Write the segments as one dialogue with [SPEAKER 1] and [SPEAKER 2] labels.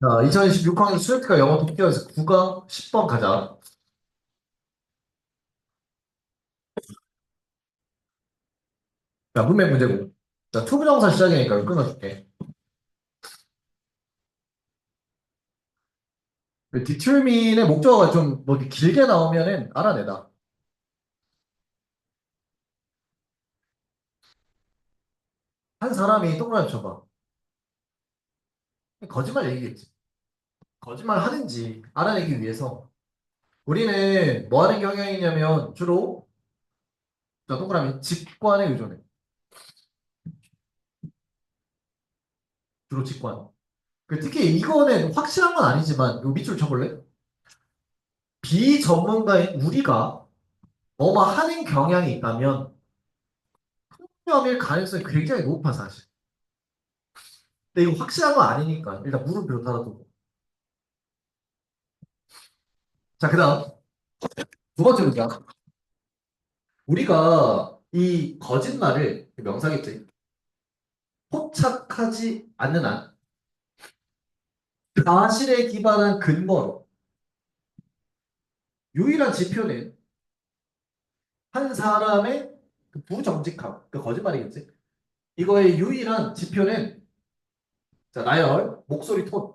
[SPEAKER 1] 자, 2026학년 수요일과 영어 독해에서 9강 10번 가자. 자, 문맥 문제고. 자, 투부정사 시작이니까 이거 끊어줄게. determine의 목적어가 좀 뭐 이렇게 길게 나오면은 알아내다. 한 사람이 동그라미 쳐봐. 거짓말 얘기겠지. 거짓말 하는지 알아내기 위해서 우리는 뭐 하는 경향이냐면 주로 자, 동그라미 직관에 의존해. 주로 직관. 특히 이거는 확실한 건 아니지만 요 밑줄 쳐볼래? 비전문가인 우리가 뭐뭐 하는 경향이 있다면 일 가능성이 굉장히 높아 사실. 근데 이거 확실한 건 아니니까 일단 물음표 달아두고. 자, 그다음 두 번째 문장. 우리가 이 거짓말을 명사겠지. 포착하지 않는 한 사실에 기반한 근거로 유일한 지표는 한 사람의 그 부정직함, 그 거짓말이겠지. 이거의 유일한 지표는 자, 나열, 목소리 톤,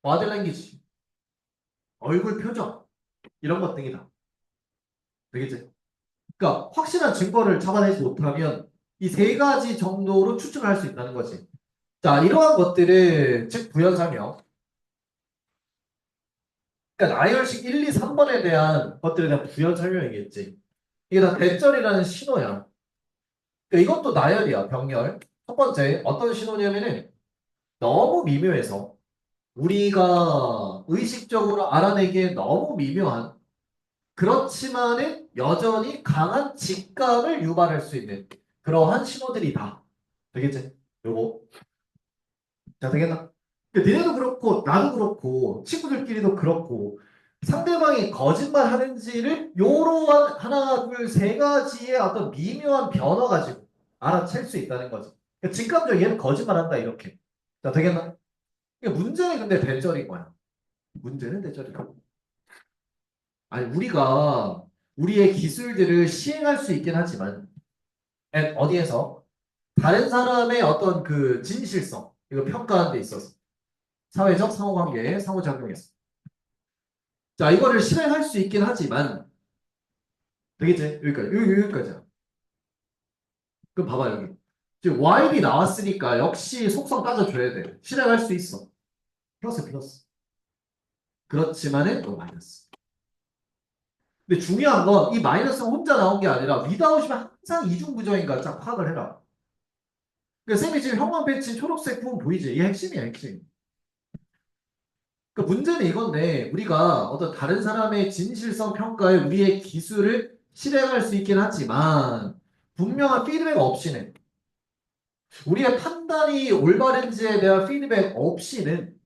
[SPEAKER 1] 바디 랭귀지, 얼굴 표정 이런 것 등이다. 되겠지? 그러니까 확실한 증거를 잡아내지 못하면 이 세 가지 정도로 추측을 할 수 있다는 거지. 자, 이러한 것들은 즉 부연설명. 그러니까 나열식 1, 2, 3번에 대한 것들에 대한 부연설명이겠지. 이게 다 대절이라는 신호야. 그러니까 이것도 나열이야, 병렬. 첫 번째, 어떤 신호냐면은 너무 미묘해서 우리가 의식적으로 알아내기에 너무 미묘한 그렇지만은 여전히 강한 직감을 유발할 수 있는 그러한 신호들이다. 되겠지? 요거. 자, 되겠나? 니네도 그렇고, 나도 그렇고, 친구들끼리도 그렇고, 상대방이 거짓말 하는지를 요러한 하나, 둘, 세 가지의 어떤 미묘한 변화 가지고 알아챌 수 있다는 거지. 그러니까 직감적으로 얘는 거짓말 한다, 이렇게. 자, 되겠나? 문제는 근데 대절인 거야. 문제는 대절이야. 아니, 우리가 우리의 기술들을 시행할 수 있긴 하지만, 어디에서? 다른 사람의 어떤 그 진실성, 이거 평가하는 데 있어서. 사회적 상호관계의 상호작용에서. 자, 이거를 실행할 수 있긴 하지만, 되겠지? 여기까지야. 그럼 봐봐, 여기. 지금 y이 나왔으니까 역시 속성 따져줘야 돼. 실행할 수 있어. 플러스, 플러스. 그렇지만은, 또 마이너스. 근데 중요한 건 이 마이너스가 혼자 나온 게 아니라, without이면 항상 이중부정인가 딱 파악을 해라. 그러니까 쌤이 지금 형광 펜친 초록색 부분 보이지? 이게 핵심이야, 핵심. 그 문제는 이건데, 우리가 어떤 다른 사람의 진실성 평가에 우리의 기술을 실행할 수 있긴 하지만, 분명한 피드백 없이는 우리의 판단이 올바른지에 대한 피드백 없이는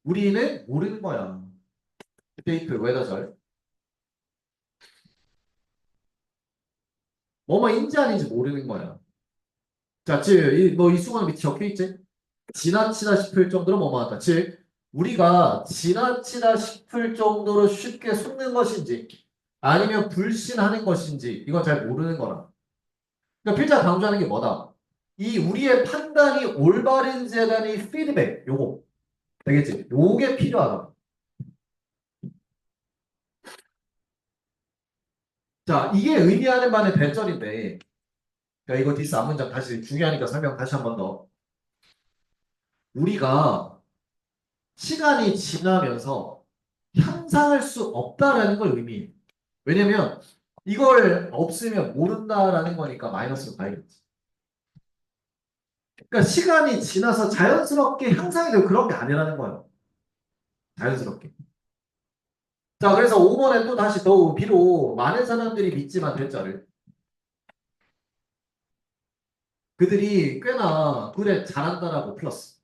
[SPEAKER 1] 우리는 모르는 거야. 데이트 외다절. 뭐뭐인지 아닌지 모르는 거야. 자, 즉, 이 수건 밑에 적혀 있지? 지나치다 싶을 정도로 뭐뭐하다. 즉, 우리가 지나치다 싶을 정도로 쉽게 속는 것인지 아니면 불신하는 것인지 이건 잘 모르는 거라. 그러니까 필자 강조하는 게 뭐다? 이 우리의 판단이 올바른지에 대한 이 피드백, 요거 되겠지? 요게 필요하다. 자, 이게 의미하는 바는 대절인데, 그러니까 이거 디스 앞문장 다시 중요하니까 설명 다시 한 번 더. 우리가 시간이 지나면서 향상할 수 없다라는 걸 의미해요. 왜냐면 이걸 없으면 모른다라는 거니까 마이너스로 봐야겠지. 그러니까 시간이 지나서 자연스럽게 향상이 되고 그런 게 아니라는 거예요. 자연스럽게. 자, 그래서 5번에 또 다시 더 비록 많은 사람들이 믿지만 될자를 그들이 꽤나 그래 잘한다라고 플러스.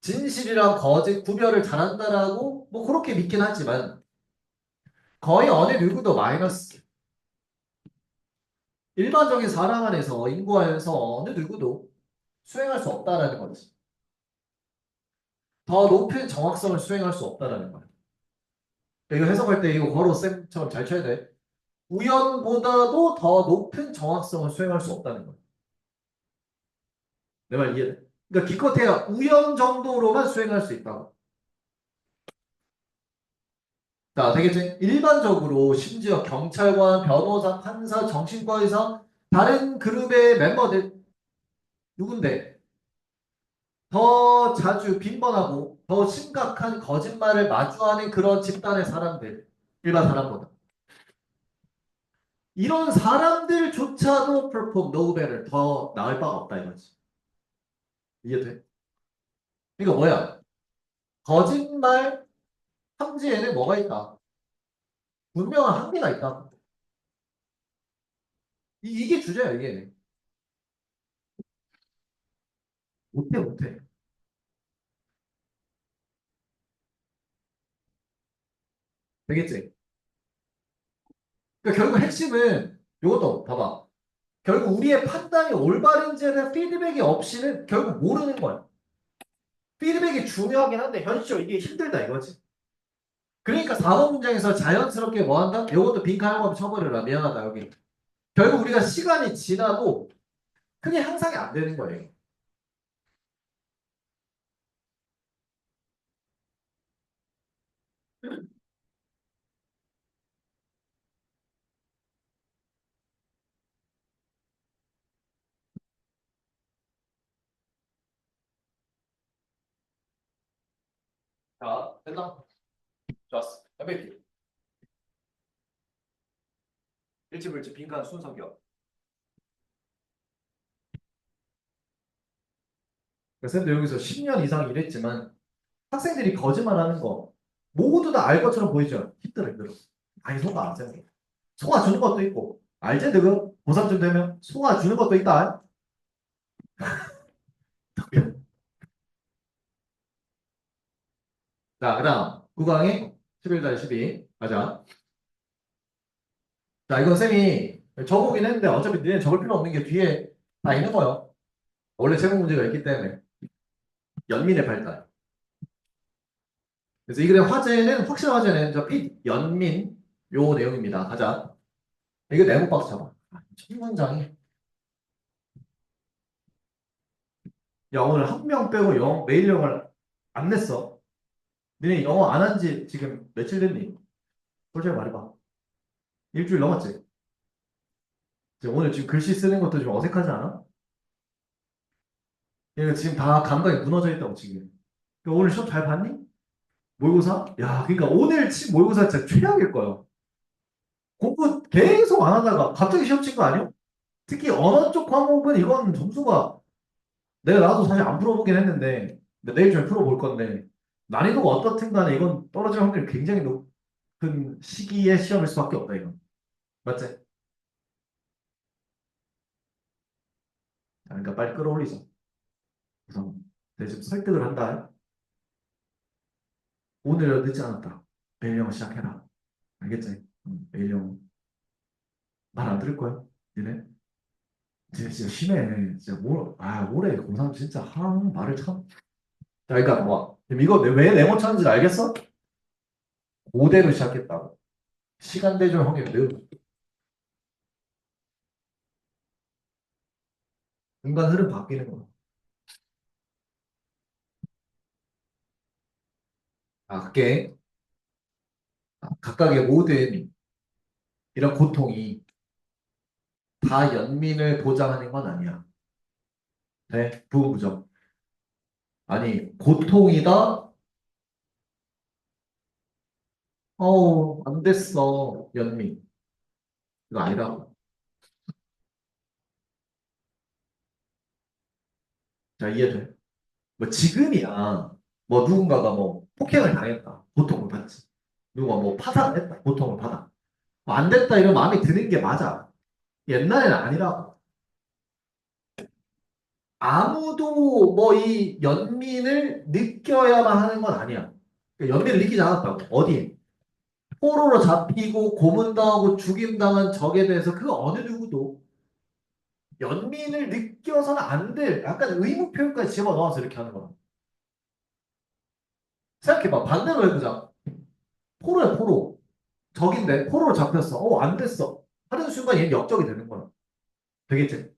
[SPEAKER 1] 진실이랑 거짓 구별을 잘한다라고 뭐 그렇게 믿긴 하지만 거의 어느 누구도 마이너스. 일반적인 사람 안에서 인구 안에서 어느 누구도 수행할 수 없다라는 거지. 더 높은 정확성을 수행할 수 없다라는 거야. 이거 해석할 때 이거 괄호 쌤처럼 잘 쳐야 돼. 우연보다도 더 높은 정확성을 수행할 수 없다는 거야. 내 말 이해돼? 그러니까 기껏해야 우연 정도로만 수행할 수 있다고. 자, 되겠지? 일반적으로 심지어 경찰관, 변호사, 판사, 정신과 의사, 다른 그룹의 멤버들 누군데 더 자주 빈번하고 더 심각한 거짓말을 마주하는 그런 집단의 사람들, 일반 사람보다. 이런 사람들조차도 perform no better, 더 나을 바가 없다 이거지. 이해돼? 이거 뭐야? 거짓말 탐지에는 뭐가 있다? 분명한 한계가 있다. 이게 주제야, 이게. 못해, 못해. 되겠지? 그러니까 결국 핵심은 이것도 봐봐. 결국 우리의 판단이 올바른지에 대한 피드백이 없이는 결국 모르는 거야. 피드백이 중요하긴 한데 현실적으로 이게 힘들다 이거지. 그러니까 4번 문장에서 자연스럽게 뭐 한다? 이것도 빈칸용합 쳐버려라. 미안하다 여기. 결국 우리가 시간이 지나도 크게 향상이 안 되는 거예요. 자, 됐나? 좋았어. FAQ. 일치불치 빈칸 순서기억. 쌤도 여기서 10년 이상 일했지만 학생들이 거짓말하는 거 모두 다 알 것처럼 보이죠? 힘들어 힘들어. 아니 속아 안 쌤. 속아주는 것도 있고 알지 지금? 고3쯤 되면 속아주는 것도 있다. 자, 그 다음 구강의 11-12 가자. 자, 이건 쌤이 적어보긴 했는데 어차피 니네 적을 필요 없는 게 뒤에 다 있는 거예요. 원래 제목 문제가 있기 때문에 연민의 발달. 그래서 이 글의 화제는 확실한 화제는 저 연민 요 내용입니다. 가자. 이거 네모 박스 잡아. 첫 문장이 야 오늘 한 명 빼고 메일 영어를 안 냈어. 니네 영어 안 한 지 지금 며칠 됐니? 솔직히 말해봐. 일주일 넘었지? 오늘 지금 글씨 쓰는 것도 좀 어색하지 않아? 이거 지금 다 감각이 무너져 있다고 지금. 그러니까 오늘 시험 잘 봤니? 모의고사? 야, 그러니까 오늘 친 모의고사 진짜 최악일 거예요. 공부 계속 안 하다가 갑자기 시험 친 거 아니야? 특히 언어 쪽 과목은 이건 점수가 내가 나도 사실 안 풀어보긴 했는데 내일 좀 풀어볼 건데 난이도가 어떻든 간에 이건 떨어질 확률이 굉장히 높은 시기의 시험일 수밖에 없다 이건. 맞지? 자, 그러니까 빨리 끌어올리자. 우선 대신 설득을 한다. 오늘은 늦지 않았다. 매일 영어 시작해라. 알겠지? 매일 영어 말 안 들을 거야. 니네? 진짜 심해. 진짜 올해 고3 진짜 말을 참. 자, 그러니까 뭐 이거 왜 네모 찾는지 알겠어? 고대로 시작했다고. 시간 대절 확률이 매우 인간 흐름 바뀌는 거야. 그게 각각의 모든 이런 고통이 다 연민을 보장하는 건 아니야. 네? 부부정. 아니, 고통이다? 안 됐어. 연민. 이거 아니다. 자, 이해돼? 뭐 지금이야. 뭐 누군가가 뭐 폭행을 당했다. 고통을 받지. 누가 뭐 파산을 했다. 고통을 받아. 뭐안 됐다 이런 마음이 드는 게 맞아. 옛날에는 아니라 아무도 뭐 이 연민을 느껴야만 하는 건 아니야. 그러니까 연민을 느끼지 않았다고. 어디에? 포로로 잡히고 고문당하고 죽임당한 적에 대해서 그 어느 누구도 연민을 느껴서는 안 될 약간 의무 표현까지 집어넣어서 이렇게 하는 거야. 생각해봐. 반대로 해보자. 포로야, 포로. 적인데 포로로 잡혔어. 안 됐어. 하는 순간 얘는 역적이 되는 거야. 되겠지?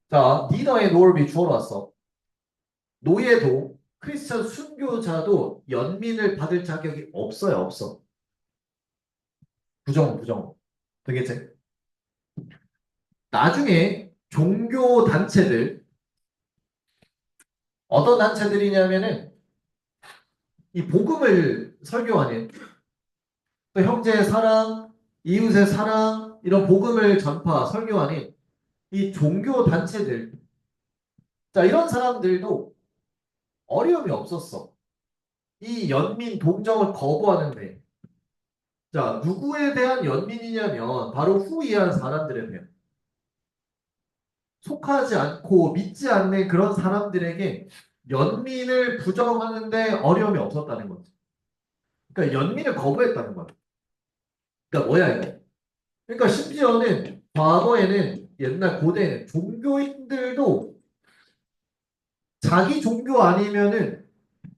[SPEAKER 1] 자, 니더의 노얼비 주어로 왔어. 노예도 크리스천 순교자도 연민을 받을 자격이 없어요, 없어. 부정어, 부정어. 되겠지? 나중에 종교 단체들, 어떤 단체들이냐면은 이 복음을 설교하는 또 형제의 사랑, 이웃의 사랑, 이런 복음을 전파, 설교하는 이 종교 단체들. 자, 이런 사람들도 어려움이 없었어. 이 연민 동정을 거부하는데. 자, 누구에 대한 연민이냐면 바로 후이한 사람들에 대한. 속하지 않고 믿지 않는 그런 사람들에게 연민을 부정하는데 어려움이 없었다는 거지. 그러니까 연민을 거부했다는 거야. 그러니까 뭐야 이거? 그러니까 심지어는 과거에는 옛날 고대에는 종교인들도 자기 종교 아니면은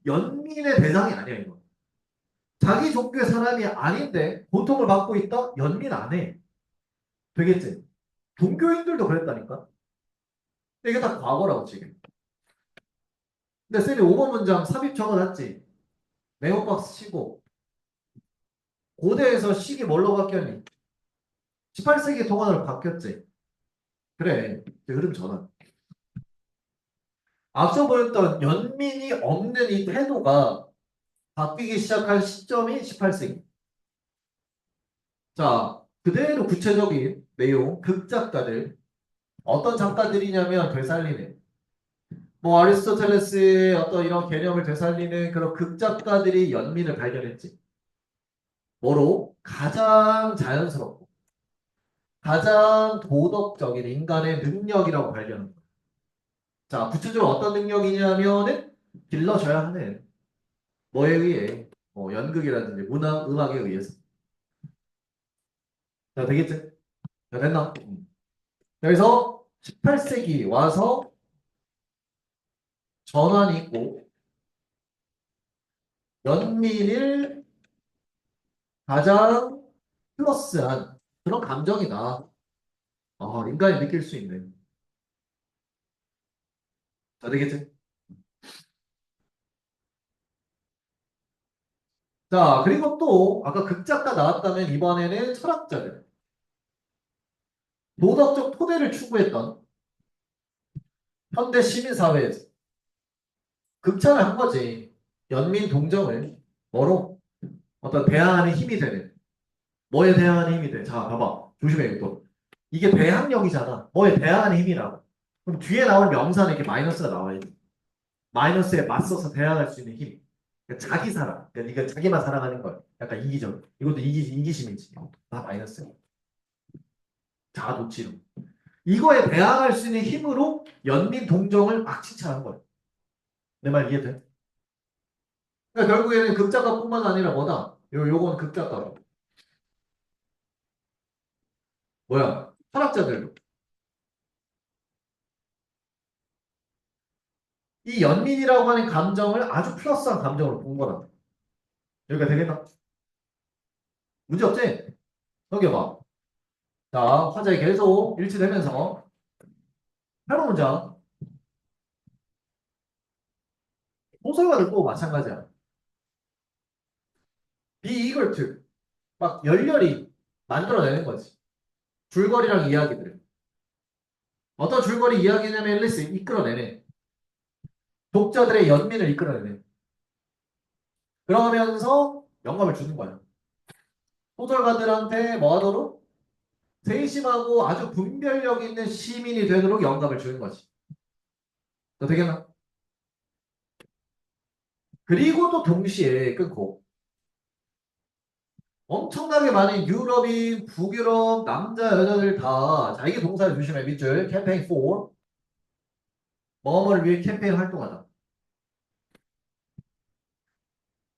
[SPEAKER 1] 연민의 대상이 아니야 이거. 자기 종교의 사람이 아닌데 고통을 받고 있다? 연민 안 해. 되겠지? 종교인들도 그랬다니까. 근데 이게 다 과거라고 지금. 근데 쌤이 5번 문장 삽입 적어놨지. 네오박스 치고 고대에서 식이 뭘로 바뀌었니? 18세기 동안으로 바뀌었지. 그래. 이제 흐름 전환. 앞서 보였던 연민이 없는 이 태도가 바뀌기 시작한 시점이 18세기. 자, 그대로 구체적인 내용, 극작가들. 어떤 작가들이냐면 되살리는. 뭐 아리스토텔레스의 어떤 이런 개념을 되살리는 그런 극작가들이 연민을 발견했지. 뭐로? 가장 자연스럽고 가장 도덕적인 인간의 능력이라고 발견한 거야. 자, 구체적으로 어떤 능력이냐면은 길러져야 하는 뭐에 의해 연극이라든지 문화, 음악에 의해서. 자, 되겠지? 자, 됐나? 그래서 18세기 와서 전환이 있고 연민을 가장 플러스한 그런 감정이다. 인간이 느낄 수 있는. 자, 되겠지? 자, 그리고 또 아까 극작가 나왔다면 이번에는 철학자들. 도덕적 토대를 추구했던 현대 시민사회에서 극찬을 한 거지. 연민 동정을 뭐로? 어떤 대항하는 힘이 되는. 뭐에 대항하는 힘이 돼? 자, 봐봐. 조심해, 이거. 이게 대항력이잖아. 뭐에 대항하는 힘이라고. 그럼 뒤에 나올 명사는 이렇게 마이너스가 나와야지. 마이너스에 맞서서 대항할 수 있는 힘. 그러니까 자기 사랑. 그러니까 네가 자기만 사랑하는 걸. 약간 이기적. 이것도 이기심이지. 다 마이너스. 자아도취로. 이거에 대항할 수 있는 힘으로 연민 동정을 막 칭찬한 거야. 내 말 이해돼? 그러니까 결국에는 극작가뿐만 아니라 뭐다? 요건 극작가로. 뭐야? 철학자들도. 이 연민이라고 하는 감정을 아주 플러스한 감정으로 본 거다. 여기가 되겠나? 문제 없지? 넘겨봐. 자, 화자에 계속 일치되면서 8번 문장. 소설가들도 마찬가지야. be eager to. 막 열렬히 만들어내는 거지. 줄거리랑 이야기들을. 어떤 줄거리 이야기냐면 listen, 이끌어내네. 독자들의 연민을 이끌어내네. 그러면서 영감을 주는 거야. 소설가들한테 뭐 하도록? 세심하고 아주 분별력 있는 시민이 되도록 영감을 주는 거지. 너 되겠나? 그리고 또 동시에 끊고 엄청나게 많은 유럽인, 북유럽, 남자, 여자들 다 자기 동사를 조심해. 밑줄 캠페인 4 뭐뭐를 위해 캠페인 활동하다.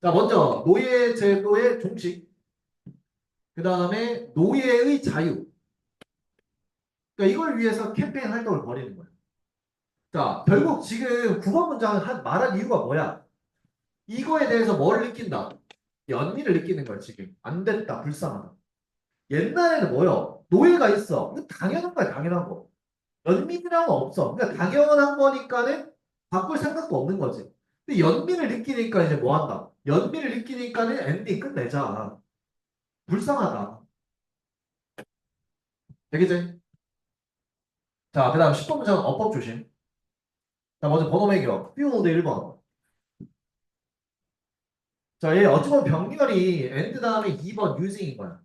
[SPEAKER 1] 자, 먼저 노예 제도의 종식, 그 다음에 노예의 자유, 그러니까 이걸 위해서 캠페인 활동을 벌이는 거예요. 자, 결국 지금 9번 문장을 말한 이유가 뭐야? 이거에 대해서 뭘 느낀다? 연민을 느끼는 거야, 지금. 안 됐다, 불쌍하다. 옛날에는 뭐요? 노예가 있어. 이거 당연한 거야, 당연한 거. 연민이라는 건 없어. 그러니까 당연한 거니까는 바꿀 생각도 없는 거지. 근데 연민을 느끼니까 이제 뭐 한다? 연민을 느끼니까는 엔딩 끝내자. 불쌍하다. 되겠지? 자, 그 다음 10번 문장 어법 조심. 자, 먼저 번호 매겨. 띄우는데 1번. 자, 얘 어찌 보면 병렬이 end 다음에 2번 using인 거야.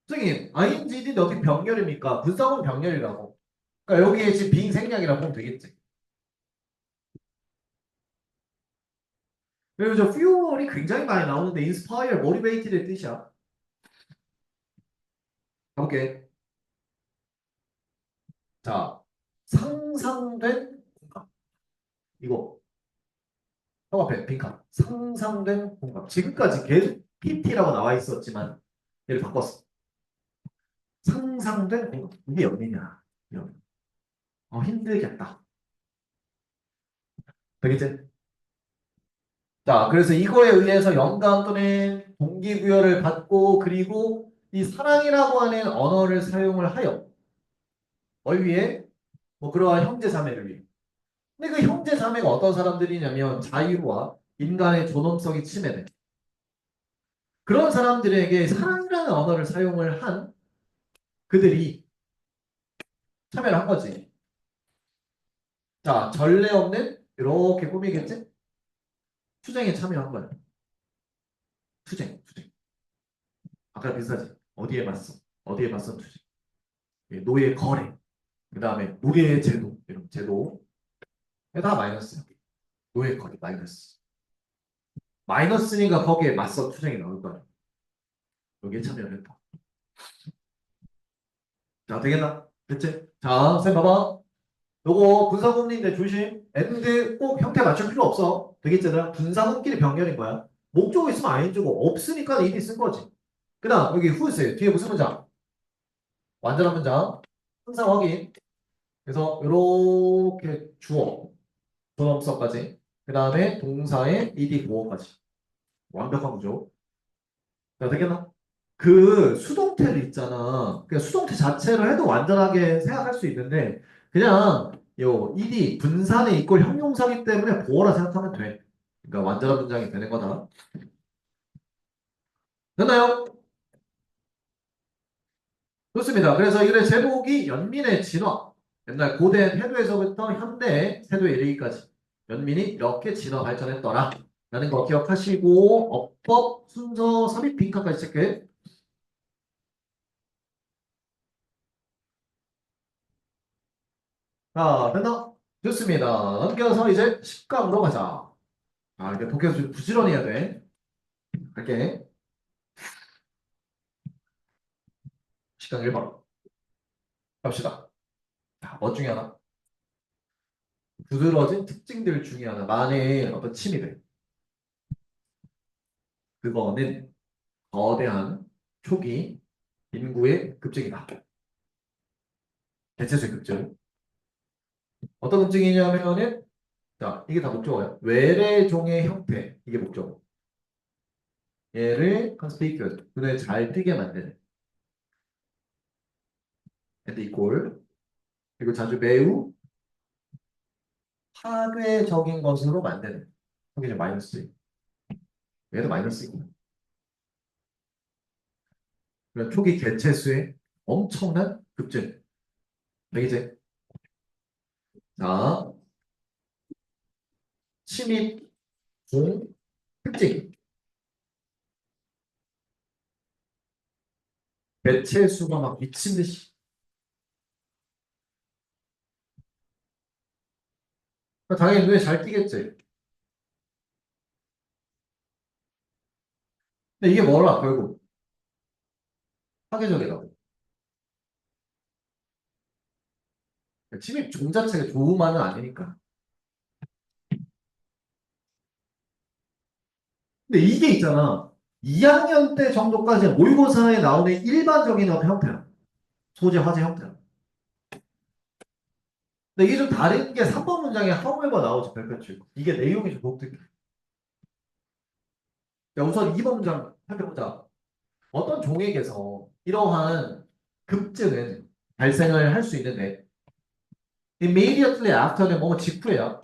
[SPEAKER 1] 선생님, ingd인데 어떻게 병렬입니까? 분사구문 병렬이라고. 그러니까 여기에 지금 빈생략이라고 보면 되겠지. 그리고 저 fuel이 굉장히 많이 나오는데 inspire, motivate의 뜻이야. 가볼게. 자, 상상된 공감. 이거. 형 앞에 빈칸. 상상된 공감. 지금까지 계속 PT라고 나와 있었지만 얘를 바꿨어. 상상된 공감. 이게 연민이야. 연민. 힘들겠다. 되겠지? 자, 그래서 이거에 의해서 영감 또는 동기부여를 받고 그리고 이 사랑이라고 하는 언어를 사용을 하여 뭘 위해? 뭐 그러한 형제 자매를 위해. 근데 그 형제 자매가 어떤 사람들이냐면 자유와 인간의 존엄성이 침해돼. 그런 사람들에게 사랑이라는 언어를 사용을 한 그들이 참여를 한 거지. 자, 전례 없는 이렇게 꾸미겠지? 투쟁에 참여한 거야. 투쟁, 투쟁. 아까 비슷하지? 어디에 맞서? 어디에 맞선 투쟁. 노예 거래. 그 다음에 노예 제도. 이런 제도. 다 마이너스야. 노예 거래 마이너스. 마이너스니까 거기에 맞서 투쟁이 나올 거야. 여기에 참여를 했다. 자, 되겠나? 됐지? 자, 쌤 봐봐. 요거 분사구문인데 조심. 엔드 꼭 형태 맞출 필요 없어. 되겠잖아. 분사구문끼리 병렬인 거야. 목적어 있으면 ing고 없으니까 이디 쓴 거지. 그 다음 여기 whose 뒤에 무슨 문장? 완전한 문장. 항상 확인. 그래서 이렇게 주어 존엄성까지. 그 다음에 동사의 ed 보어까지. 완벽한 구조. 자, 되겠나? 그 수동태를 있잖아. 그냥 수동태 자체를 해도 완전하게 생각할 수 있는데 그냥 요 ed 분산의 이꼴 형용사기 때문에 보어라 생각하면 돼. 그러니까 완전한 문장이 되는 거다. 됐나요? 좋습니다. 그래서 이들의 제목이 연민의 진화. 옛날 고대 태도에서부터 현대 태도에 이르기까지 연민이 이렇게 진화 발전했더라. 라는 거 기억하시고 어법 순서 삽입 빈칸까지 체크해. 자, 됐나? 좋습니다. 넘겨서 이제 10강으로 가자. 이게 독해서 좀 부지런히 해야 돼. 갈게. 10강 1번. 갑시다. 자, 뭐 중에 하나? 두드러진 특징들 중에 하나. 만의 어떤 침입에. 그거는 거대한 초기 인구의 급증이다. 대체수의 급증. 어떤 급증이냐면은, 자, 이게 다 목적어예요. 외래종의 형태. 이게 목적어. 얘를 conspicuous. 눈에 잘 띄게 만드는. and equal. 그리고 자주 매우 파괴적인 것으로 만드는. 이게 좀 마이너스. 얘도 마이너스이고. 그러니까 초기 개체수의 엄청난 급증. 이제 자 침입, 공, 특징. 개체수가 막 미친 듯이. 그러니까 당연히 눈에 잘 띄겠지. 근데 이게 뭐라 결국 파괴적이라고. 침입 종 자체가 좋으만은 아니니까. 근데 이게 있잖아. 2학년 때 정도까지 모의고사에 나오는 일반적인 어떤 형태야. 소재, 화재 형태라. 근데 이게 좀 다른 게 3번 문장에 however 나오지, 별표치. 이게 내용이 좀 독특해. 야, 우선 2번 문장 살펴보자. 어떤 종에게서 이러한 급증은 발생을 할 수 있는데, immediately after는 뭐 직후야.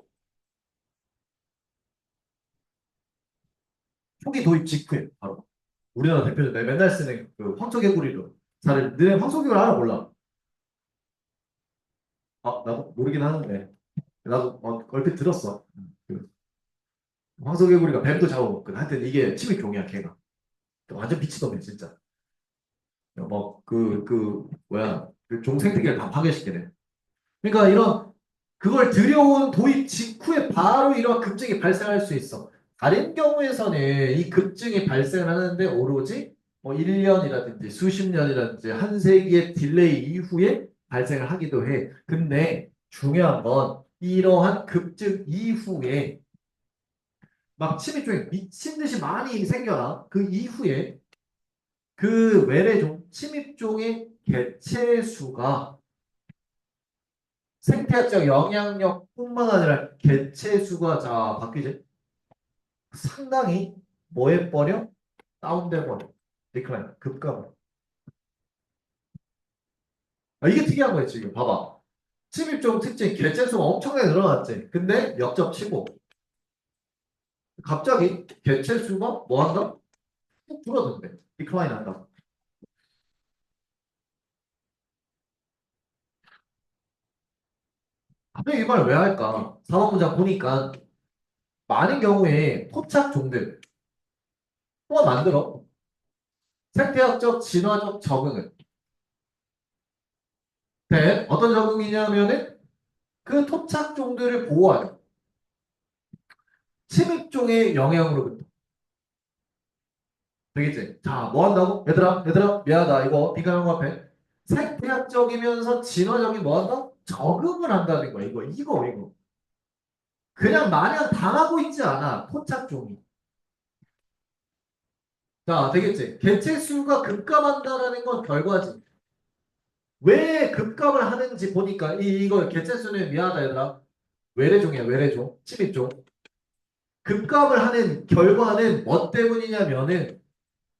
[SPEAKER 1] 초기 도입 직후에 바로. 우리나라 대표적 내가 맨날 쓰는 그 황토개구리로. 잘, 너네 황토개구리 알아 몰라? 아, 나도 모르긴 하는데. 나도 얼핏 들었어. 그 황소개구리가 뱀도 잡아먹거든. 하여튼 이게 침입종이야, 걔가. 완전 미친놈이야, 진짜. 뭐야, 그 종 생태계를 다 파괴시키네. 그러니까 이런, 그걸 들여온 도입 직후에 바로 이런 급증이 발생할 수 있어. 다른 경우에서는 이 급증이 발생하는데 오로지 뭐 1년이라든지 수십 년이라든지 한 세기의 딜레이 이후에 발생을 하기도 해. 근데 중요한 건 이러한 급증 이후에 막 침입종이 미친 듯이 많이 생겨나. 그 이후에 그 외래종, 침입종의 개체 수가 생태학적 영향력뿐만 아니라 개체 수가 자 바뀌지. 상당히 뭐 해버려? 다운돼 버려. 디클라인, 급감을. 아, 이게 특이한 거야 지금. 봐봐. 침입종 특징 개체 수가 엄청나게 늘어났지. 근데 역접치고 갑자기 개체 수가 뭐 한다? 쭉 줄어든대. 디클라인 한다. 갑자기 이 말 왜 할까? 4번 문장 보니까 많은 경우에 토착종들 또 만들어. 생태학적 진화적 적응을. 어떤 적응이냐면은 그 토착종들을 보호하는 침입종의 영향으로부터. 되겠지? 자, 뭐 한다고? 얘들아, 미안하다. 이거 민감한 거 앞에. 생태학적이면서 진화적인 뭐 한다? 적응을 한다는 거야. 이거. 그냥 마냥 당하고 있지 않아. 토착종이. 자, 되겠지? 개체 수가 급감한다라는 건 결과지. 왜 급감을 하는지 보니까 이거 개체 수는 미안하다 얘들아. 외래종이야, 외래종. 침입종. 급감을 하는 결과는 뭐 때문이냐면은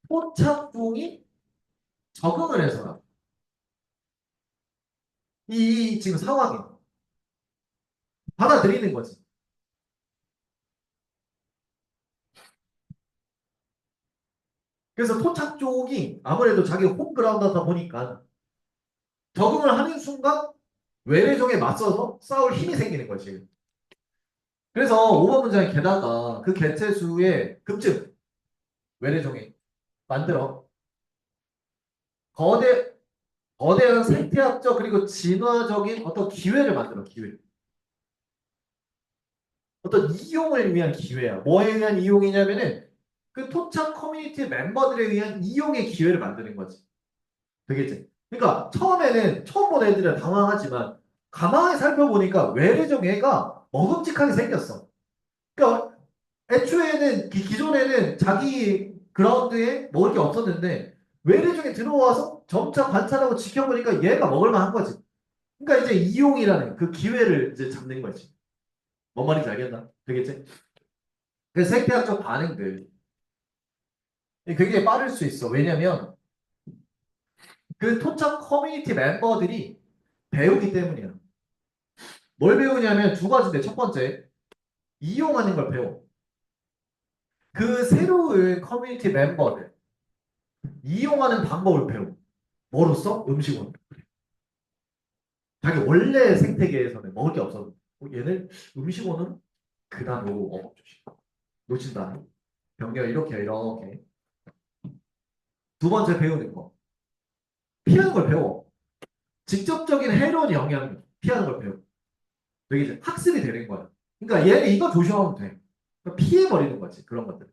[SPEAKER 1] 토착종이 적응을 해서라. 이 지금 상황이 받아들이는 거지. 그래서 토착종이 아무래도 자기 홈그라운드다 보니까 적응을 하는 순간 외래종에 맞서서 싸울 힘이 생기는 거지. 그래서 5번 문장에 게다가 그 개체수의 급증 외래종이 만들어 거대 거대한 생태학적 그리고 진화적인 어떤 기회를 만들어 기회. 어떤 이용을 위한 기회야. 뭐에 의한 이용이냐면은 그 토착 커뮤니티 멤버들에 의한 이용의 기회를 만드는 거지. 되겠지? 그러니까 처음에는 처음 본 애들은 당황하지만 가만히 살펴보니까 외래종 애가 먹음직하게 생겼어. 그러니까 애초에는 기존에는 자기 그라운드에 먹을 게 없었는데 외래종에 들어와서 점차 관찰하고 지켜보니까 얘가 먹을 만한 거지. 그러니까 이제 이용이라는 그 기회를 이제 잡는 거지. 뭔 말인지 알겠나? 되겠지? 그 생태학적 반응들 굉장히 빠를 수 있어. 왜냐면 그 토착 커뮤니티 멤버들이 배우기 때문이야. 뭘 배우냐면 두 가지인데 첫 번째 이용하는 걸 배워. 그 새로운 커뮤니티 멤버들 이용하는 방법을 배워. 뭐로써? 음식으로. 자기 원래 생태계에서는 먹을 게 없어. 얘는 음식으로는 그다음으로 먹어주시. 놓친다. 병렬 이렇게. 두 번째 배우는 거. 피하는 걸 배워. 직접적인 해로운 영향을 피하는 걸 배워. 되게 이제 학습이 되는 거야. 그러니까 얘는 이거 조심하면 돼. 그러니까 피해버리는 거지. 그런 것들.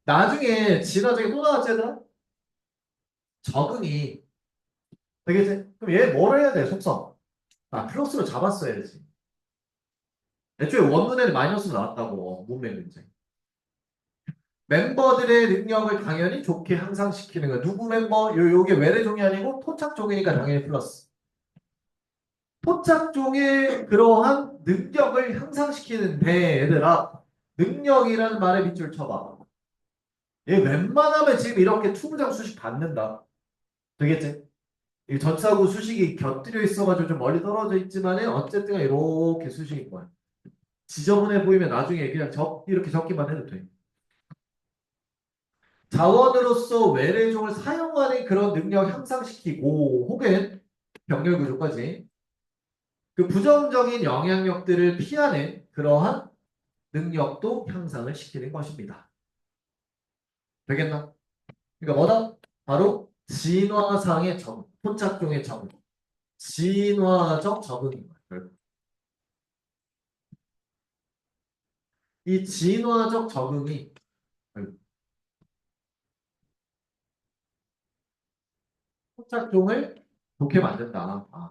[SPEAKER 1] 나중에 진화적인 또 나왔잖아. 적응이 되겠지? 그럼 얘 뭐를 해야 돼? 속성. 아, 플러스로 잡았어야지. 애초에 원문에는 마이너스로 나왔다고. 문맥 문제. 멤버들의 능력을 당연히 좋게 향상시키는 거야. 누구 멤버? 요게 외래종이 아니고 토착종이니까 당연히 플러스. 토착종의 그러한 능력을 향상시키는데 얘들아 능력이라는 말에 밑줄 쳐봐. 얘 웬만하면 지금 이렇게 투부정 수식 받는다. 되겠지? 이 전차구 수식이 곁들여 있어가지고 좀 멀리 떨어져 있지만은 어쨌든 이렇게 수식인 거야. 지저분해 보이면 나중에 그냥 이렇게 적기만 해도 돼. 자원으로서 외래종을 사용하는 그런 능력 향상시키고 혹은 병렬 구조까지 그 부정적인 영향력들을 피하는 그러한 능력도 향상을 시키는 것입니다. 되겠나? 그러니까 뭐다? 바로 진화상의 적응, 포착종의 적응, 진화적 적응인 거야. 결국. 이 진화적 적응이 결국 포착종을 좋게 만든다. 아.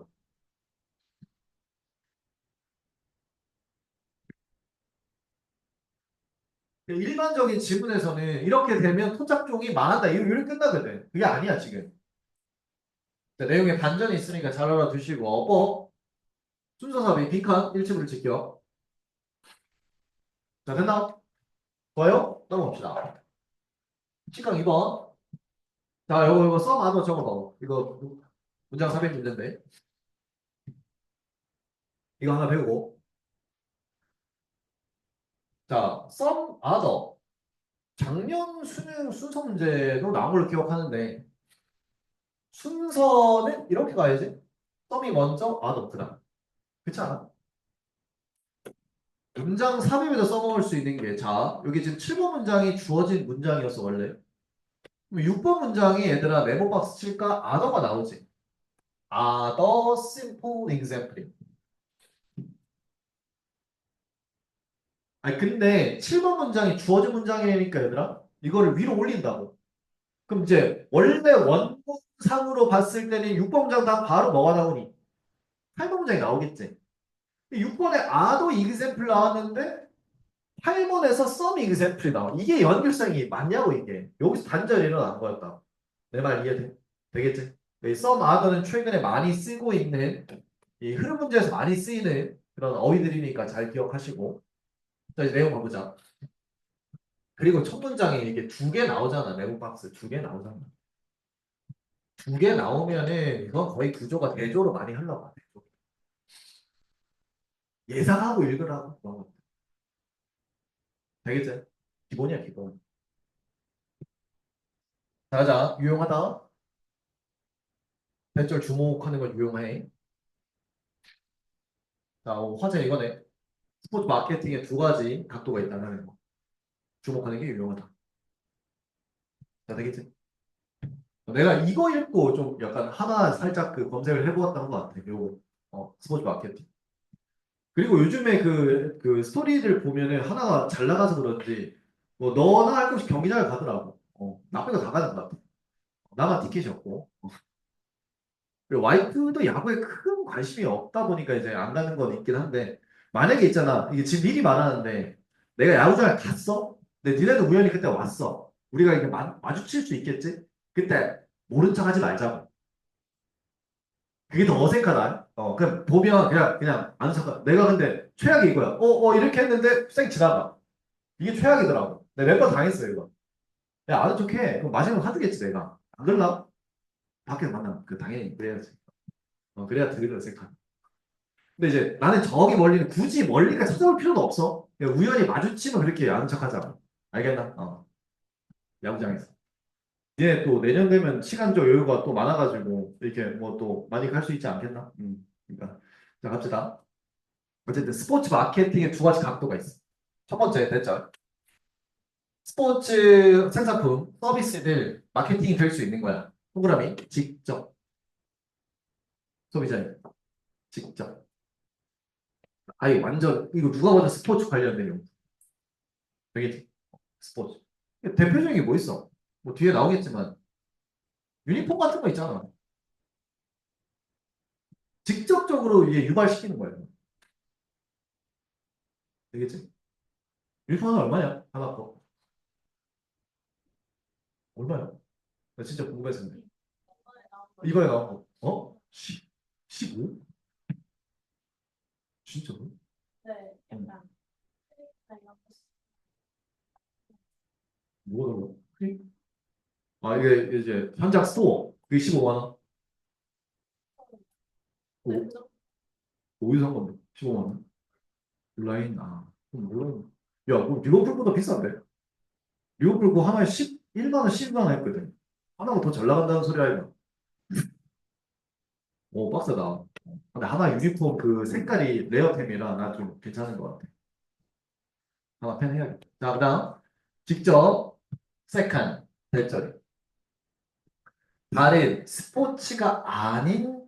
[SPEAKER 1] 일반적인 지문에서는 이렇게 되면 토착종이 망한다. 이렇게 끝나거든. 그게 아니야, 지금. 자, 내용에 반전이 있으니까 잘 알아두시고, 순서삽입, 빈칸, 일치부를 지켜. 자, 됐나? 좋아요? 넘어갑시다. 식강 2번. 자, 요거 썸 안으로 적어봐. 이거 문장 300 문제인데. 이거 하나 배우고. 자, 썸 아더. 작년 수능 순서 문제로 나온 걸로 기억하는데, 순서는 이렇게 가야지. 썸이 먼저, 아더 그다음. 그렇지 않아? 문장 삽입에서 써먹을 수 있는 게, 자, 여기 지금 7번 문장이 주어진 문장이었어, 원래. 그럼 6번 문장이 얘들아 메모 박스 칠까? 아더가 나오지. Other simple example. 아니, 근데 7번 문장이 주어진 문장이니까 얘들아, 이거를 위로 올린다고. 그럼 이제 원래 원문상으로 봤을 때는 6번 문장 다음 바로 뭐가 나오니? 8번 문장이 나오겠지. 6번에 아도 example 나왔는데 8번에서 some example이 나와. 이게 연결성이 맞냐고 이게. 여기서 단절이 일어난 거였다. 내 말 이해돼? 되겠지? 이 some other는 최근에 많이 쓰고 있는 이 흐름 문제에서 많이 쓰이는 그런 어휘들이니까 잘 기억하시고. 자, 이제 내용 가보자. 그리고 첫 문장에 이게 두 개 나오잖아. 메모 박스 두 개 나오잖아. 두 개 나오면은 이건 거의 구조가 대조로 많이 흘러가. 대조. 예상하고 읽으라고. 되겠지? 기본이야, 기본. 자, 유용하다. 대절 주목하는 걸 유용해. 자, 화제 이거네. 스포츠 마케팅에 두 가지 각도가 있다는 거. 주목하는 게 유용하다. 자, 되겠지? 내가 이거 읽고 좀 약간 하나 살짝 그 검색을 해보았던 것 같아. 요, 스포츠 마케팅. 그리고 요즘에 그 스토리들 보면은 하나가 잘 나가서 그런지, 뭐, 너나 할 것 없이 경기장을 가더라고. 나쁜 거 다 가는 것 같아. 나만 티켓이 없고. 그리고 와이프도 야구에 큰 관심이 없다 보니까 이제 안 가는 건 있긴 한데, 만약에 있잖아. 이게 지금 미리 말하는데, 내가 야구장을 갔어? 근데 니네도 우연히 그때 왔어. 우리가 이게 마주칠 수 있겠지? 그때 모른 척 하지 말자고. 그게 더 어색하다. 그냥 보면 그냥 아는 척. 내가 근데 최악이 이거야. 이렇게 했는데 쌩 지나가. 이게 최악이더라고. 내가 몇 번 당했어, 이거. 야, 아는 척 해. 그럼 마지막에 화두겠지, 내가. 안 그럴라? 밖에서 만나면 당연히 그래야지. 그래야 덜 어색하다. 근데 이제 나는 저기 멀리는 굳이 멀리까지 찾아올 필요도 없어. 그냥 우연히 마주치면 그렇게 아는 척 하자. 알겠나? 야구장에서. 얘 또 내년 되면 시간적 여유가 또 많아가지고 이렇게 뭐 또 많이 갈 수 있지 않겠나? 그러니까 자 갑시다. 어쨌든 스포츠 마케팅의 두 가지 각도가 있어. 첫 번째 대절. 스포츠 생산품, 서비스들 마케팅이 될 수 있는 거야. 동그라미 직접 소비자에 직접. 아예 완전 이거 누가 봐도 스포츠 관련 내용. 되겠지? 스포츠. 대표적인 게 뭐 있어? 뭐 뒤에 나오겠지만 유니폼 같은 거 있잖아. 직접적으로 이게 유발시키는 거예요. 되겠지? 유니폼은 얼마냐? 하나 거. 얼마야? 나 진짜 궁금했었는데. 이번에 나온 거. 어? 15? 진짜로?
[SPEAKER 2] 네,
[SPEAKER 1] 응.
[SPEAKER 2] 약간
[SPEAKER 1] 뭐가 달라? 아, 이게 이제 현장 스토어. 그게 15만 원? 오, 어디서 산 건데? 15만 원? 온라인? 아, 그럼 뭐야? 야, 뭐 리버풀보다 비싼데? 리버풀 그 하나에 11만 원, 12만 원 했거든. 하나가 더 잘 나간다는 소리 아이가? 오, 빡세다. 근데 하나 유니폼 그 색깔이 레어템이라 나 좀 괜찮은 것 같아. 하나 팬 해야겠다. 자, 그다음 직접 세컨 대절이 다른 스포츠가 아닌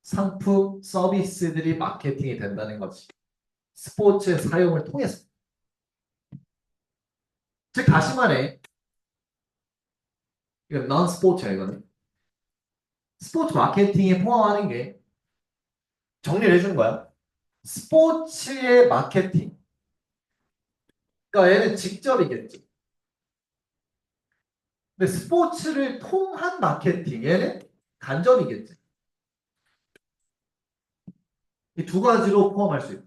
[SPEAKER 1] 상품 서비스들이 마케팅이 된다는 거지. 스포츠의 사용을 통해서. 즉 다시 말해, 이건 non 스포츠야 이거는. 스포츠 마케팅에 포함하는 게 정리를 해주는 거야. 스포츠의 마케팅. 그러니까 얘는 직접이겠지. 근데 스포츠를 통한 마케팅, 얘는 간접이겠지. 이 두 가지로 포함할 수 있다.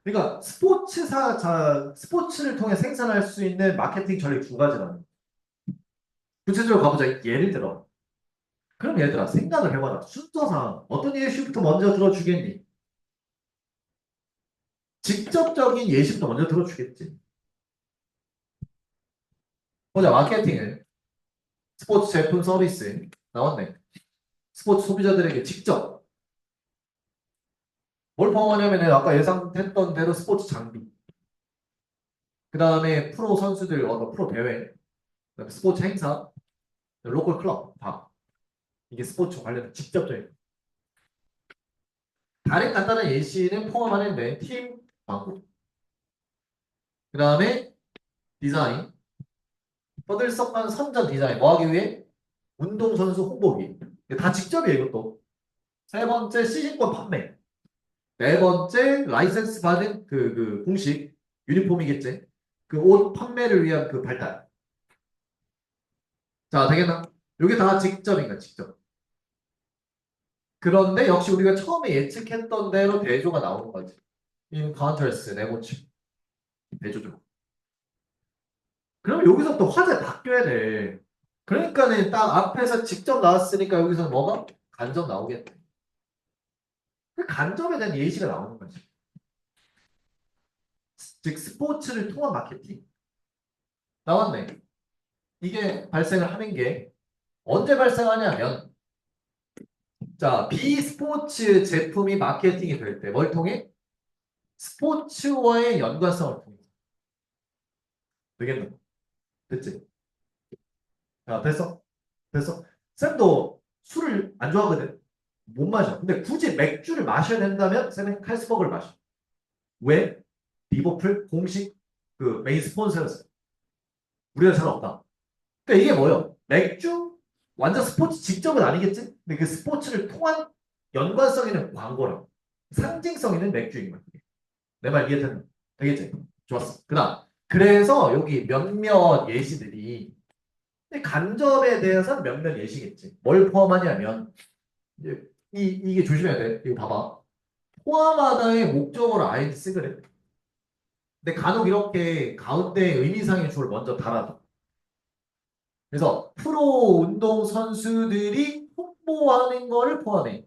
[SPEAKER 1] 그러니까 스포츠를 통해 생산할 수 있는 마케팅 전략 두 가지라는 거야. 구체적으로 가보자. 예를 들어. 그럼 얘들아, 생각을 해봐라. 순서상 어떤 예시부터 먼저 들어주겠니? 직접적인 예시부터 먼저 들어주겠지. 보자, 마케팅은 스포츠 제품 서비스 나왔네. 스포츠 소비자들에게 직접 뭘 포함하냐면 아까 예상했던 대로 스포츠 장비, 그 다음에 프로 선수들, 프로 대회, 그다음에 스포츠 행사, 로컬 클럽 다 이게 스포츠 관련된 직접적인. 다른 간단한 예시는 포함하는데 팀 광고, 그 다음에 디자인, 떠들썩한 선전 디자인 뭐 하기 위해? 운동선수 홍보기. 이게 다 직접이에요 이것도. 세 번째 시즌권 판매. 네 번째 라이센스 받은 그 공식 유니폼이겠지. 그 옷 판매를 위한 그 발달. 자, 되겠나? 이게 다 직접인가 직접. 그런데 역시 우리가 처음에 예측했던 대로 대조가 나오는 거지. In contrast, 네모치. 대조죠. 그럼 여기서부터 화제 바뀌어야 돼. 그러니까는 딱 앞에서 직접 나왔으니까 여기서 뭐가? 간접 나오겠네. 그 간접에 대한 예시가 나오는 거지. 즉 스포츠를 통한 마케팅. 나왔네. 이게 발생을 하는 게 언제 발생하냐면 자, 비스포츠 제품이 마케팅이 될 때 뭘 통해? 스포츠와의 연관성을 통해. 되겠나? 됐지? 자, 됐어? 됐어? 쌤도 술을 안 좋아하거든. 못 마셔. 근데 굳이 맥주를 마셔야 된다면 쌤은 칼스버그를 마셔. 왜? 리버풀 공식 그 메인 스폰서였어. 우리가 잘 없다. 그러니까 이게 뭐예요? 맥주 완전 스포츠 직접은 아니겠지? 근데 그 스포츠를 통한 연관성 있는 광고랑 상징성 있는 맥주인 거야. 내 말 이해되는 되겠지? 좋았어. 그다음 그래서 여기 몇몇 예시들이 근데 간접에 대해서 몇몇 예시겠지. 뭘 포함하냐면 이제 이게 조심해야 돼. 이거 봐봐. 포함하다의 목적어를 아예 쓰그래. 근데 간혹 이렇게 가운데 의미상의 주어를 먼저 달아줘. 그래서 프로 운동 선수들이 홍보하는 거를 포함해.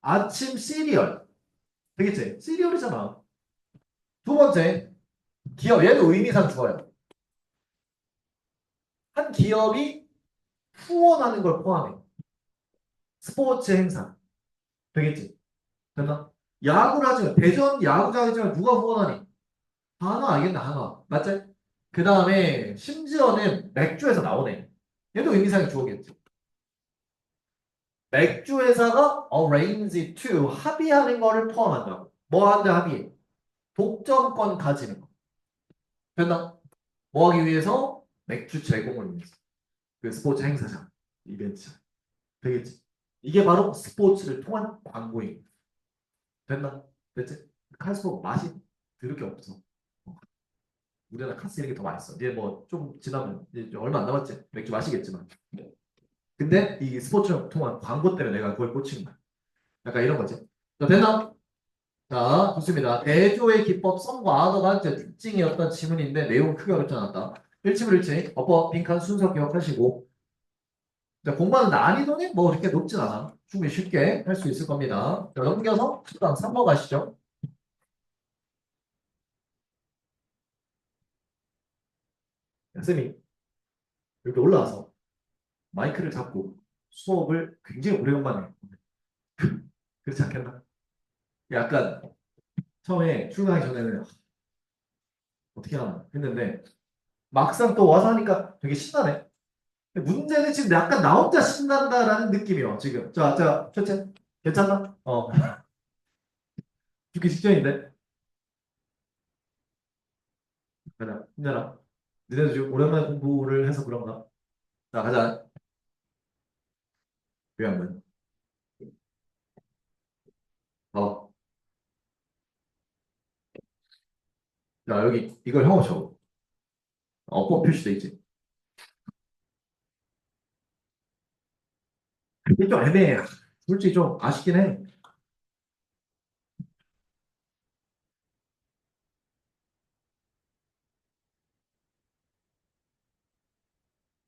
[SPEAKER 1] 아침 시리얼. 되겠지? 시리얼이잖아. 두 번째, 기업. 얘도 의미상 주어요. 한 기업이 후원하는 걸 포함해. 스포츠 행사. 되겠지? 됐나? 야구를 하지만, 대전 야구장이지만 누가 후원하니? 하나 알겠나? 하나. 맞지? 그 다음에 심지어는 맥주에서 나오네. 얘도 의미상의 주어겠지. 맥주 회사가 arrange to 합의하는 거를 포함한다고. 뭐 한다 합의? 독점권 가지는 거. 됐나? 뭐 하기 위해서? 맥주 제공을 위해서. 그 스포츠 행사장, 이벤트장. 되겠지? 이게 바로 스포츠를 통한 광고입니다. 됐나? 됐지? 칼스버 맛이 들을 게 없어. 우리나라 카스 이런 게 더 맛있어. 이제 뭐 좀 지나면 이제 좀 얼마 안 남았지. 맥주 마시겠지만. 근데 이 스포츠를 통한 광고 때문에 내가 그걸 꽂힌 거야. 약간 이런 거지. 자, 됐나? 자, 좋습니다. 대조의 기법, 썸과 아더가 이제 특징이었던 지문인데 내용 크게 어렵지 않았다. 일치불일치, 어법, 빈칸 순서 기억하시고. 자, 공부하는 난이도는 뭐 이렇게 높진 않아. 충분히 쉽게 할 수 있을 겁니다. 자, 넘겨서 수강 3번 가시죠. 야, 쌤이 여기 올라와서 마이크를 잡고 수업을 굉장히 오래간만에 그렇지 않겠나? 약간 처음에 출근하기 전에는 어떻게 하나 했는데 막상 또 와서 하니까 되게 신나네. 근데 문제는 지금 약간 나 혼자 신난다라는 느낌이요. 지금 첫째 괜찮나? 죽기 직전인데 가자 힘내라. 니네도 지금 오랜만에 공부를 해서 그런가? 자 가자. 요약문. 어. 자 여기 이걸 형어 적어. 어법 표시돼 있지. 이게 좀 애매해. 솔직히 좀 아쉽긴 해.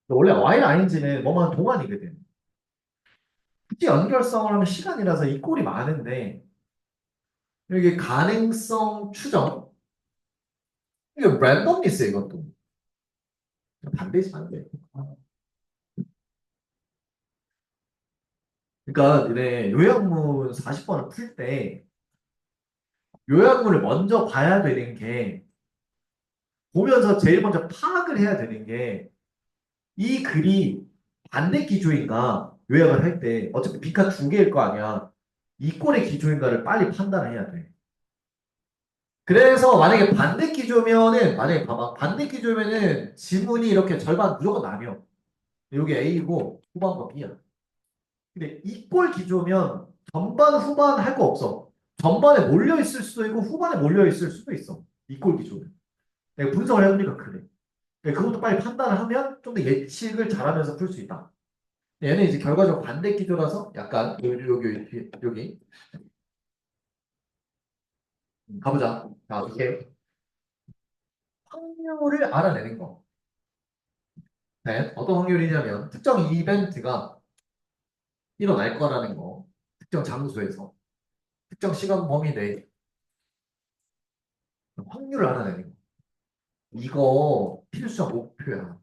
[SPEAKER 1] 원래 y 라인지는 뭐만 동안이거든. 굳이 연결성을 하면 시간이라서 이 꼴이 많은데 여기 가능성 추정 이게 랜덤리스 이것도 반대지 반대. 그러니까 너네 요약문 40번을 풀 때 요약문을 먼저 봐야 되는 게 보면서 제일 먼저 파악을 해야 되는 게 이 글이 반대 기조인가 요약을 할 때 어차피 빈칸 두 개일 거 아니야. 이 꼴의 기조인가를 빨리 판단해야 돼. 그래서 만약에 반대 기조면은 만약에 봐봐 반대 기조면은 지문이 이렇게 절반 무조건 나뉘어. 여기 A고 후반과 B야. 근데 이꼴 기조면 전반 후반 할 거 없어. 전반에 몰려 있을 수도 있고 후반에 몰려 있을 수도 있어. 이꼴 기조는. 내가 분석을 해보니까 그래. 그러니까 그것도 빨리 판단을 하면 좀 더 예측을 잘하면서 풀 수 있다. 얘는 이제 결과적으로 반대 기조라서 약간 여기 가보자. 자, 이렇게 확률을 알아내는 거. 네, 어떤 확률이냐면 특정 이벤트가 일어날 거라는 거. 특정 장소에서 특정 시간 범위 내에 확률을 알아내는 거. 이거 필수적 목표야.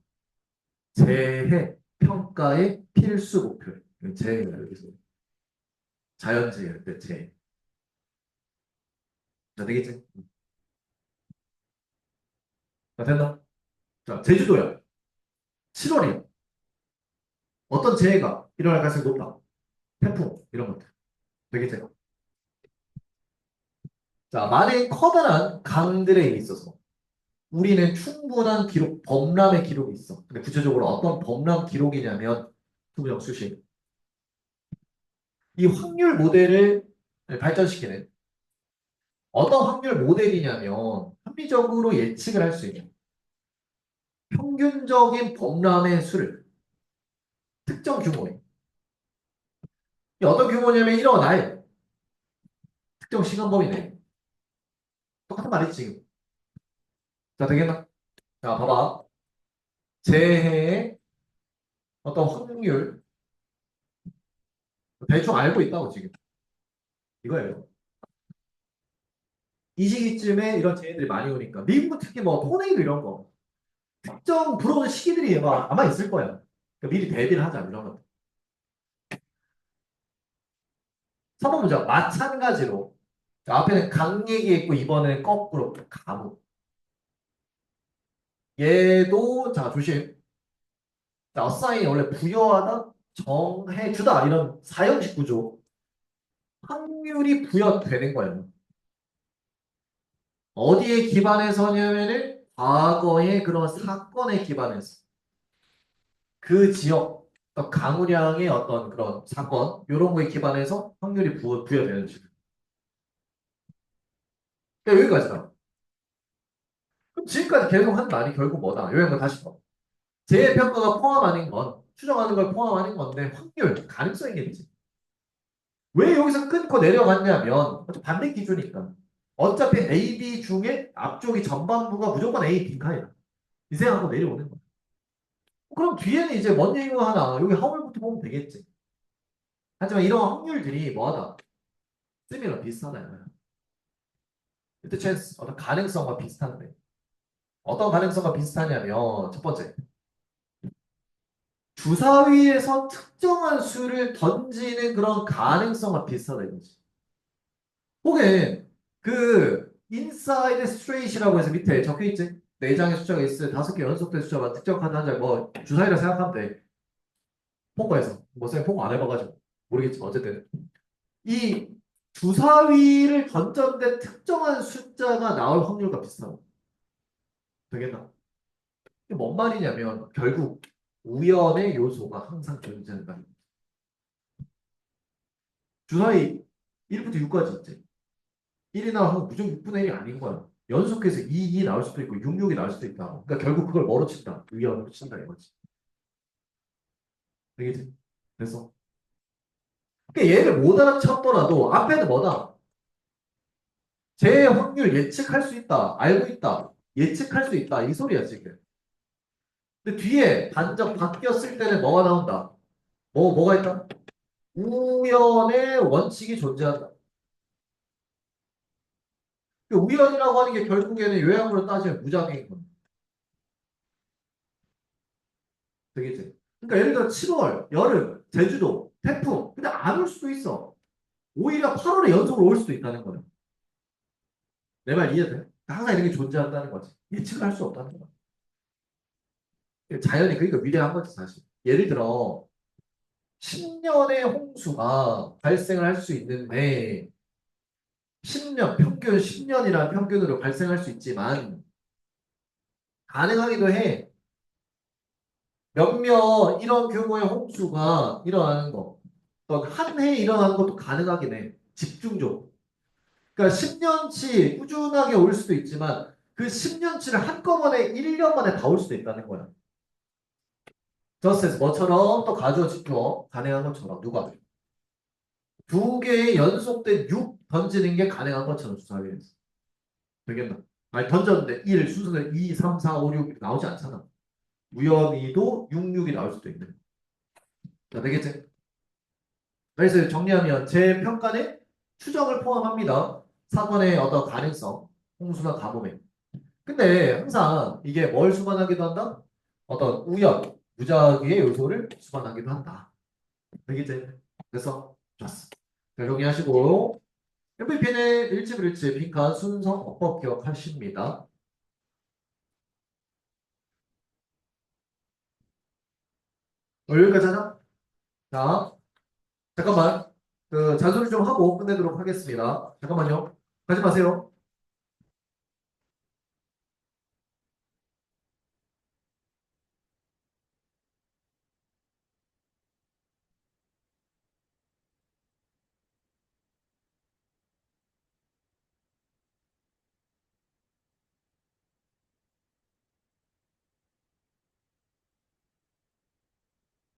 [SPEAKER 1] 재해 평가의 필수 목표. 재해야 여기서 자연재해 때 재해. 자 되겠지? 자 됐나? 자 제주도야. 7월이야. 어떤 재해가 일어날 가능성이 높다. 태풍 이런 것들. 되겠지? 자 많은 커다란 강들에 있어서 우리는 충분한 기록, 범람의 기록이 있어. 근데 구체적으로 어떤 범람 기록이냐면 투부정 수식. 이 확률 모델을 발전시키는 어떤 확률 모델이냐면 합리적으로 예측을 할 수 있는 평균적인 범람의 수를 특정 규모에 이 어떤 규모냐면 일어날 특정 시간 범위 내에 똑같은 말이지 지금. 자 되겠나? 자 봐봐. 재해의 어떤 확률 대충 알고 있다고 지금 이거예요. 이 시기쯤에 이런 재해들이 많이 오니까 미국은 특히 뭐 토네이도 이런 거 특정 불어오는 시기들이 아마 있을 거야. 그러니까 미리 대비를 하자 이런 거. 3번 문제 마찬가지로 자, 앞에는 강 얘기했고 이번에는 거꾸로 가무. 얘도 자 조심. 자 어사인이 원래 부여하다 정해주다 이런 사형식 구조 확률이 부여되는 거예요. 어디에 기반해서냐면은 과거의 그런 사건에 기반해서 그 지역 강우량의 어떤 그런 사건 이런 거에 기반해서 확률이 부여되는 식이에요. 그러니까 여기까지다. 지금까지 계속 한 말이 결국 뭐다? 요런 거 다시 봐. 재평가가 포함 아닌 건, 추정하는 걸 포함 아닌 건데, 확률, 가능성이겠지. 왜 여기서 끊고 내려갔냐면, 반대 기준이니까. 어차피 A, B 중에 앞쪽이 전반부가 무조건 A, B카이다. 이 생각하고 내려오는 거야. 그럼 뒤에는 이제 뭔 얘기가 하나, 여기 하울부터 보면 되겠지. 하지만 이런 확률들이 뭐하다? 쓰미랑 비슷하다. 이때 찬스, 어떤 가능성과 비슷한데. 어떤 가능성과 비슷하냐면, 첫 번째. 주사위에서 특정한 수를 던지는 그런 가능성과 비슷하다 이거지. 혹은 그 인사이드 스트레이트라고 해서 밑에 적혀 있지. 네 장의 숫자가 있어. 5개 연속된 숫자가 특정 카드 한 장, 뭐 주사위라 생각하면 돼. 포커에서 뭐 쌤 포커 안 해봐가지고 모르겠지만 어쨌든 이 주사위를 던졌는데 특정한 숫자가 나올 확률과 비슷하다. 되겠나? 이게 뭔 말이냐면 결국 우연의 요소가 항상 존재한다. 주사위 1부터 6까지 있지. 1이 나오면 무조건 6분의 1이 아닌 거야. 연속해서 2 나올 수도 있고 6, 6이 나올 수도 있다. 그러니까 결국 그걸 뭐로 친다? 우연으로 친다 이거지. 되겠지? 그래서 그러니까 얘를 못 알아쳤더라도 앞에는 뭐다? 제 확률 예측할 수 있다. 알고 있다. 예측할 수 있다. 이 소리야 지금. 근데 뒤에 단적 바뀌었을 때는 뭐가 나온다? 뭐가 있다? 우연의 원칙이 존재한다. 그 우연이라고 하는 게 결국에는 요약으로 따지면 무작위인 겁니다. 되겠지? 그러니까 예를 들어 7월, 여름, 제주도, 태풍. 근데 안 올 수도 있어. 오히려 8월에 연속으로 올 수도 있다는 거야. 내 말 이해돼? 그러니까 항상 이런 게 존재한다는 거지. 예측을 할 수 없다는 거야. 자연이 그러니까 위대한 거지 사실. 예를 들어 10년의 홍수가 발생을 할 수 있는데 10년, 평균 10년이라는 평균으로 발생할 수 있지만 가능하기도 해. 몇몇 이런 규모의 홍수가 일어나는 거. 한 해에 일어나는 것도 가능하긴 해. 집중적으로. 그러니까 10년치 꾸준하게 올 수도 있지만 그 10년치를 한꺼번에 1년 만에 다 올 수도 있다는 거야. 저스트에서 뭐처럼 또 가주어 집주어 가능한 것처럼 누가 두 개의 연속된 6 던지는 게 가능한 것처럼 주사위에서 되겠나? 아니 던졌는데 1 순서는 2, 3, 4, 5, 6 나오지 않잖아. 우연히도 6, 6이 나올 수도 있는. 자, 되겠지? 그래서 정리하면 제 평가는 추정을 포함합니다. 사건의 어떤 가능성, 홍수나 가뭄에. 근데 항상 이게 뭘 수반하기도 한다? 어떤 우연, 무작위의 요소를 수반하기도 한다. 되겠지? 그래서 좋았어. 자, 정리하시고 MVP는 일찌불일찌 빈칸 순서 어법 기억하십니다. 여기까지 하자. 자, 잠깐만. 그 잔소리 좀 하고 끝내도록 하겠습니다. 잠깐만요. 가지 마세요.